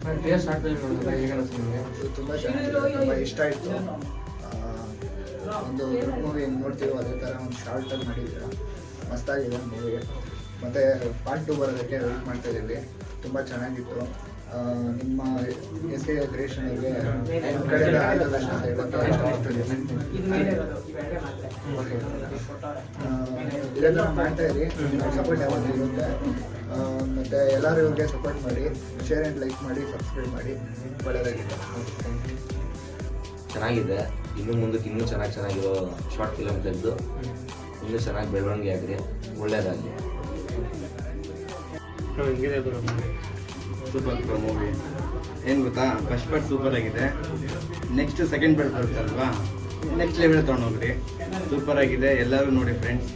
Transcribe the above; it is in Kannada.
ತುಂಬ ಚೆನ್ನಾಗಿದೆ, ತುಂಬ ಇಷ್ಟ ಆಯಿತು. ಒಂದು ಮೂವಿ ಹೆಂಗೆ ನೋಡ್ತೀವೋ ಅದೇ ಥರ ಒಂದು ಶಾರ್ಟಲ್ಲಿ ಮಾಡಿದ್ದೀರ, ಮಸ್ತಾಗಿದೆ ಮೂವಿ. ಮತ್ತು ಪಾರ್ಟ್ 2 ಬರೋದಕ್ಕೆ ವೆಯ್ಟ್ ಮಾಡ್ತಾಯಿದ್ದೀವಿ. ತುಂಬ ಚೆನ್ನಾಗಿತ್ತು. ನಿಮ್ಮ ಎಸ್ ಕೆ ಕ್ರಿಯೇಷನ್ ಅವ್ರಿಗೆ ನಮ್ಮ ಕಡೆಯಿಂದ ಆಲ್ ದ ಬೆಸ್ಟ್ ಅಂತ ಹೇಳೋಕ್ಕೆ ಇಷ್ಟಪಡ್ತೀನಿ. ಇದೆಲ್ಲ ಮಾಡ್ತಾ ಇರಿ, ಸಪೋರ್ಟ್ ಯಾವಾಗ ಇರುತ್ತೆ. ಮತ್ತು ಎಲ್ಲರೂ ಇವ್ರಿಗೆ ಸಪೋರ್ಟ್ ಮಾಡಿ, ಶೇರ್ ಆ್ಯಂಡ್ ಲೈಕ್ ಮಾಡಿ, ಸಬ್ಸ್ಕ್ರೈಬ್ ಮಾಡಿ. ಒಳ್ಳೆಯದಾಗಿದೆ, ಚೆನ್ನಾಗಿದೆ. ಇನ್ನೂ ಮುಂದಕ್ಕೆ ಇನ್ನೂ ಚೆನ್ನಾಗಿರೋ ಶಾರ್ಟ್ ಫಿಲಮ್ ತೆಗೆದು ಇನ್ನೂ ಚೆನ್ನಾಗಿ ಬೆಳವಣಿಗೆ ಆಗಲಿ, ಒಳ್ಳೆಯದಾಗಲಿ. Super movie. ಏನು ಗೊತ್ತಾ, ಫಸ್ಟ್ ಪಾರ್ಟ್ ಸೂಪರ್ ಆಗಿದೆ. ನೆಕ್ಸ್ಟ್ ಸೆಕೆಂಡ್ ಪಾರ್ಟ್ ಬರುತ್ತಲ್ವಾ, ನೆಕ್ಸ್ಟ್ ಲೆವೆಲ್ ತೊಗೊಂಡೋಗ್ರಿ. ಸೂಪರ್ ಆಗಿದೆ, ಎಲ್ಲರೂ ನೋಡಿ ಫ್ರೆಂಡ್ಸ್.